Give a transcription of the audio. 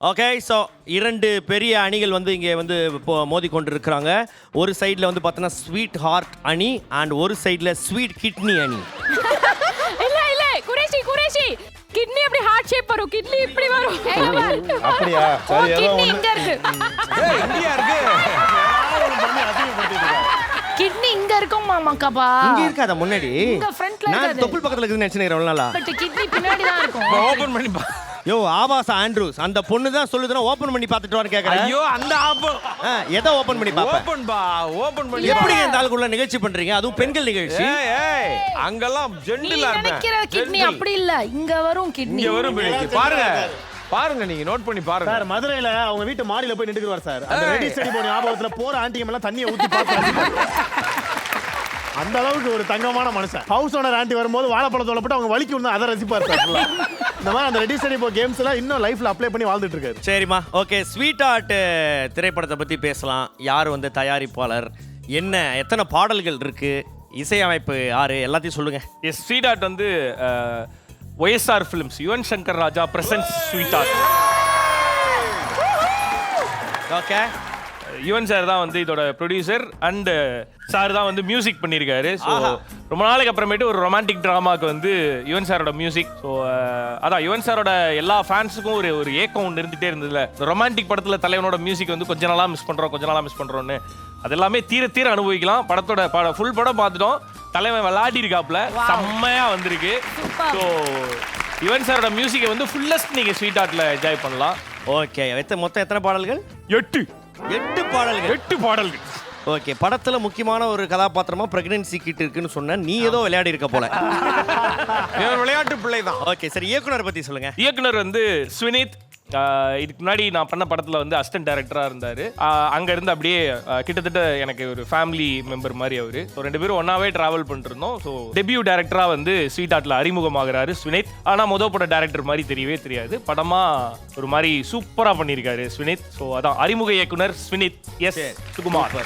Okay, so 2 பெரிய அணிகள் வந்து இங்கே வந்து இப்போ மோதி கொண்டு இருக்கிறாங்க. ஒரு சைடில் வந்து பார்த்தீங்கன்னா ஸ்வீட் ஹார்ட் அணி அண்ட் ஒரு சைடில் ஸ்வீட் கிட்னி அணி. இல்ல குரேஷி கிட்னி அப்படி ஹார்ட் ஷேப் வரும், கிட்னி இப்படி வரும். அப்படியா? சரி, ஏதோ கிட்னி ஒண்ணு. இங்க இருக்கு. இங்கயா இருக்கு? கிட்னி இங்க இருக்கும் மாமாக்காபா. இங்கே இருக்காதா முன்னாடி? இங்க ஃப்ரண்ட்ல நான் இருக்காது. தொப்புள் பக்கத்தில் இருக்குதுன்னு நினச்சினேன் எவ்வளோ நாளா. பட் கிட்னி பின்னாடி தான் இருக்கும். ஓபன் பண்ணி பா. யோ ஆபாச ஆண்ட்ரூஸ், அந்த பொண்ணு தான் சொல்லுதுன்னா ஓப்பன் பண்ணி பார்த்துட்டு வான்னு கேட்குறேன். ஐயோ அந்த ஆப்பன். எதை ஓப்பன் பண்ணி பார்ப்பேன்? ஓபன் பா, ஓபன் பண்ணி. எப்படி இந்த ஆளுக்குள்ள நிகழ்ச்சி பண்றீங்க? அதுவும் பெண்கள் நிகழ்ச்சி. ஏய் அங்கெல்லாம் நீ ஜெண்டிலா இருப்பேன். நினைக்கிற கிட்னி அப்படி இல்ல, இங்க வரும் கிட்னி. இங்க வரும் பிடிக்கு. பாருங்க பாருங்க, நீங்க நோட் பண்ணி பாருங்க. சார் மதுரையில அவங்க வீட்டு மாடியில போய் நின்னுக்குவார் சார். அந்த ரெடி ஸ்டடி போன ஞாபகத்துல போற ஆண்டிங்க எல்லாம் தண்ணியை ஊத்தி பார்த்து அந்த அளவுக்கு ஒரு தங்கமான மனுஷன். ஹவுஸ் ஓனர் ஆண்டி வரும்போது வாழைப்பழத்தோட போட்டு அவங்க வலிக்கு விழுந்து அதை ரசிப்பார் சார். இந்த மாதிரி அந்த ரெடி ஸ்டடி போ கேம்ஸ் எல்லாம் இன்னும் லைஃப்ல அப்ளை பண்ணி வாழ்ந்துட்டு இருக்காரு. சரிம்மா, ஓகே. ஸ்வீட் ஆர்ட் திரைப்படத்தை பத்தி பேசலாம். யார் வந்து தயாரிப்பாளர், என்ன, எத்தனை பாடல்கள் இருக்கு, இசையமைப்பு யாரு, எல்லாத்தையும் சொல்லுங்க. எஸ், ஸ்வீட் ஆர்ட் வந்து YSR films, Yuvan Shankar Raja presents sweet art. Okay, Yuvan sir தான் வந்து இதோட ப்ரொடியூசர் அண்ட் சார் தான் வந்து மியூசிக் பண்ணியிருக்காரு. ஸோ ரொம்ப நாளைக்கு அப்புறமேட்டு ஒரு ரொமான்டிக் ட்ராமாவுக்கு வந்து யுவன் சாரோட மியூசிக். ஸோ அதான் யுவன் சாரோட எல்லா ஃபேன்ஸுக்கும் ஒரு ஏக்கம் ஒன்று இருந்துகிட்டே இருந்ததுல. ரொமான்டிக் படத்தில் தலைவனோட மியூசிக் வந்து கொஞ்ச நாளாக மிஸ் பண்ணுறோன்னு அது எல்லாமே தீர அனுபவிக்கலாம். படத்தோட ஃபுல் படம் பார்த்துட்டோம். தலைவன் விளையாடி இருக்காப்புல, செம்மையாக வந்திருக்கு. ஸோ யுவன் சாரோட மியூசிக்கை வந்து ஃபுல்லஸ்ட் நீங்கள் ஸ்வீட் ஆர்ட்டில் என்ஜாய் பண்ணலாம். ஓகே. மொத்தம் எத்தனை பாடல்கள்? 8 பாடல்கள். ஓகே. படத்துல முக்கியமான ஒரு கதாபாத்திரமா பிரெக்னன்சி கிட் இருக்குன்னு சொன்ன, நீ ஏதோ விளையாடி இருக்க போல. இவன் விளையாட்டு பிள்ளை தான். ஓகே, சரி. இயக்குனர் பத்தி சொல்லுங்க. இயக்குனர் வந்து ஸ்வினித். இதுக்கு முன்னாடி நான் பண்ண படத்தில் வந்து அசிஸ்டன்ட் டைரக்டராக இருந்தார். அங்கேருந்து அப்படியே கிட்டத்தட்ட எனக்கு ஒரு ஃபேமிலி மெம்பர் மாதிரி அவர். ஸோ 2 பேரும் ஒன்றாவே ட்ராவல் பண்ணிருந்தோம். ஸோ டெபியூ டைரக்டராக வந்து ஸ்வீட் ஆர்ட்டில் அறிமுகமாகிறாரு ஸ்வினித். ஆனால் முதல் பட டைரக்டர் மாதிரி தெரியவே தெரியாது. படமாக ஒரு மாதிரி சூப்பராக பண்ணியிருக்காரு ஸ்வினித். ஸோ அதான் அறிமுக இயக்குனர் ஸ்வினித் எஸ் சுகுமார்.